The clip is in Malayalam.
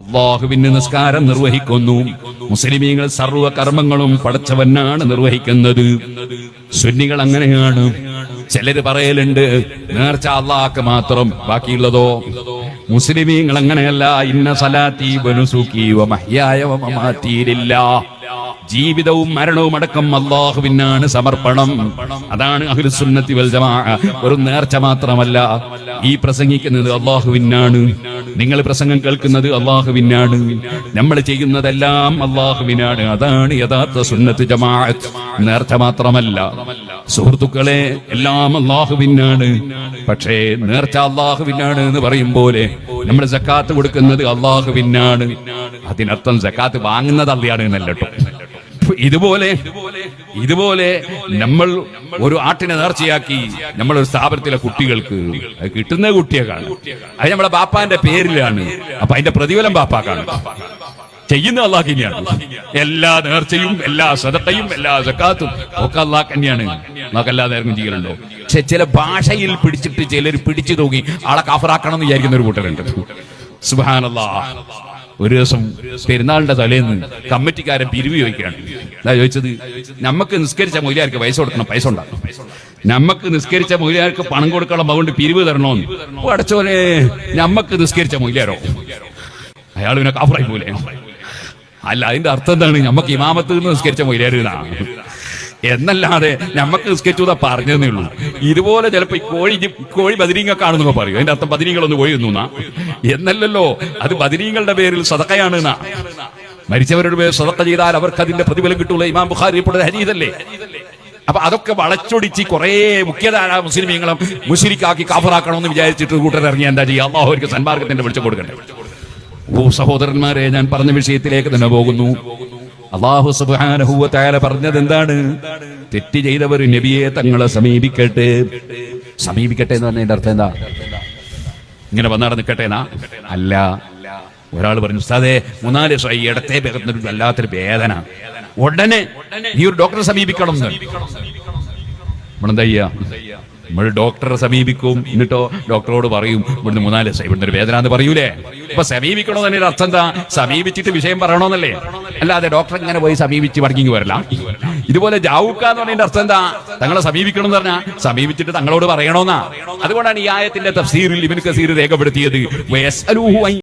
അല്ലാഹുവിന്റെ നിസ്കാരം നിർവഹിക്കുന്നു. മുസ്ലിമീങ്ങൾ സർവ്വ കർമ്മങ്ങളും പടച്ചവനാണ് നിർവഹിക്കുന്നത്. സുന്നികൾ അങ്ങനെയാണ്. ചിലര് പറയലുണ്ട് നേർച്ച അല്ലാഹ്ക്ക് മാത്രം, ബാക്കിയുള്ളതോ മുസ്ലിമീങ്ങൾ അങ്ങനെയല്ല. ഇന്ന സലാത്തി വനുസുക്കി വമഹ്യായ വമമാതി ലില്ലാഹ്. ജീവിതവും മരണവും അടക്കം അല്ലാഹുവിനാണ് സമർപ്പണം. അതാണ് അഹ്ലുസ് സുന്നത്തി വൽ ജമാഅ. ഒരു നേർച്ച മാത്രമല്ല. ഈ പ്രസംഗിക്കുന്നത് അല്ലാഹുവിനാണ്, നിങ്ങൾ പ്രസംഗം കേൾക്കുന്നത് അല്ലാഹുവിനാണ്, നമ്മൾ ചെയ്യുന്നതെല്ലാം അല്ലാഹുവിനാണ്. അതാണ് യഥാർത്ഥ സുന്നത്ത് ജമാഅത്ത്. നേർച്ച മാത്രമല്ല സുഹൃത്തുക്കളെ, എല്ലാം അല്ലാഹുവിനാണ്. പക്ഷേ നേർച്ച അല്ലാഹുവിനാണ് എന്ന് പറയും പോലെ നമ്മൾ സക്കാത്ത് കൊടുക്കുന്നത് അല്ലാഹുവിനാണ്. അതിനർത്ഥം സക്കാത്ത് വാങ്ങുന്നത് അല്ലയാണ് എന്നല്ലോ. ഇതുപോലെ നമ്മൾ ഒരു ആട്ടിനെ നേർച്ചയാക്കി നമ്മളൊരു സ്ഥാപനത്തിലെ കുട്ടികൾക്ക് കിട്ടുന്ന കുട്ടിയെക്കാണ്, അത് നമ്മളെ ബാപ്പാന്റെ പേരിലാണ്. അപ്പൊ അതിന്റെ പ്രതിഫലം ബാപ്പാക്കാണ്, ചെയ്യുന്ന അല്ലാഹുവിനെയാണ്. എല്ലാ നേർച്ചയും എല്ലാ സദഖയും എല്ലാ സക്കാത്തും ഒക്കെ അല്ലാഹ് തന്നെയാണ്. നമുക്കല്ലാതെ ആർക്കും ചെയ്യലുണ്ടോ? പക്ഷെ ചില ഭാഷയിൽ പിടിച്ചിട്ട് ചിലർ പിടിച്ചു തൂക്കി ആളെ കാഫറാക്കണം എന്ന് വിചാരിക്കുന്ന ഒരു കൂട്ടരുണ്ട്. സുബ്ഹാനല്ലാഹ്. ഒരു ദിവസം പെരുന്നാളിന്റെ തലേന്ന് കമ്മിറ്റിക്കാരൻ പിരിവ് ചോദിക്കുകയാണ്. അതാ ചോദിച്ചത്, നമുക്ക് നിസ്കരിച്ച മൊയ്ലിയാർക്ക് പൈസ കൊടുക്കണം, പൈസ ഉണ്ടാകും. നമുക്ക് നിസ്കരിച്ച മൊയ്ലിയാർക്ക് പണം കൊടുക്കണം, അതുകൊണ്ട് പിരിവ് തരണോന്ന്. അടച്ചോനെ, നമുക്ക് നിസ്കരിച്ച മൊയ്ലിയാരോ? അയാൾ പിന്നെ കാഫറായി പോലെ. അല്ല, അതിന്റെ അർത്ഥം എന്താണ്? നമുക്ക് ഇമാമത്ത് നിന്ന് നിസ്കരിച്ച മൊയ്ലിയാർ എന്നല്ലാതെ നമുക്ക് നിസ്കരിച്ചു പറഞ്ഞതേ ഉള്ളൂ. ഇതുപോലെ ചിലപ്പോ കോഴി ബദരീങ്ങക്കാണെന്നൊക്കെ പറയും. അതിന്റെ അർത്ഥം ബദരീങ്ങളൊന്ന് കോഴി ഒന്നുന്നാ എന്നല്ലല്ലോ. അത് ബദരീങ്ങളുടെ പേരിൽ സദഖയാണ്. മരിച്ചവരുടെ പേര് സദഖ ചെയ്താൽ അവർക്ക് അതിന്റെ പ്രതിഫലം കിട്ടൂല. ഇമാം ബുഖാരി റിപ്പോർട്ട് ഹദീസല്ലേ. അപ്പൊ അതൊക്കെ വളച്ചൊടിച്ച് കുറെ മുഖ്യധാര മുസ്ലിമീങ്ങളെ മുശ്രിക്കാക്കി കാഫറാക്കണമെന്ന് വിചാരിച്ചിട്ട് കൂട്ടരിറങ്ങി എന്താ ചെയ്യുക? അല്ലാഹു അവർക്ക് സന്മാർഗത്തിന്റെ വെളിച്ചം കൊടുക്കണ്ടേ? ഓ സഹോദരന്മാരെ, ഞാൻ പറഞ്ഞ വിഷയത്തിലേക്ക് തന്നെ പോകുന്നു. അല്ലാഹു സുബ്ഹാനഹു വ തആല പറഞ്ഞത് എന്താണ്? തെറ്റ് ചെയ്തവർ നബിയെ തങ്ങളെ സമീപിക്കട്ടെ. സമീപിക്കട്ടെ എന്ന് പറഞ്ഞതിന്റെ അർത്ഥം എന്താ? ഇങ്ങനെ വന്നാടെ നിൽക്കട്ടെന്നാ? അല്ല. ഒരാൾ പറഞ്ഞു, ഉസ്താദേ 4 ദിവസം ഈ ഇടത്തെ വേഗത്തിനൊരു വല്ലാത്തൊരു വേദന, ഉടനെ ഈ ഒരു ഡോക്ടറെ സമീപിക്കണം. നമ്മളെന്താ ചെയ്യാ? നമ്മൾ ഡോക്ടറെ സമീപിക്കും. എന്നിട്ടോ ഡോക്ടറോട് പറയും ഇവിടുന്ന് 4 ദിവസം ഇവിടുന്ന് ഒരു വേദന എന്ന് പറയൂലേ. അപ്പൊ സമീപിക്കണോ തന്നെ അർത്ഥം എന്താ? സമീപിച്ചിട്ട് വിഷയം പറയണോന്നല്ലേ, അല്ലാതെ ഡോക്ടറെ ഇങ്ങനെ പോയി സമീപിച്ച് മടങ്ങി വരില്ല. ഇതുപോലെ ജാവുക്കാന്ന് പറഞ്ഞതിന്റെ അർത്ഥം എന്താ? തങ്ങളെ സമീപിക്കണം എന്ന് പറഞ്ഞാൽ സമീപിച്ചിട്ട് തങ്ങളോട് പറയണോന്നാ. അതുകൊണ്ടാണ് ഈ ആയത്തിന്റെ തഫ്സീറിൽ ഇബ്നു കസീർ രേഖപ്പെടുത്തിയത്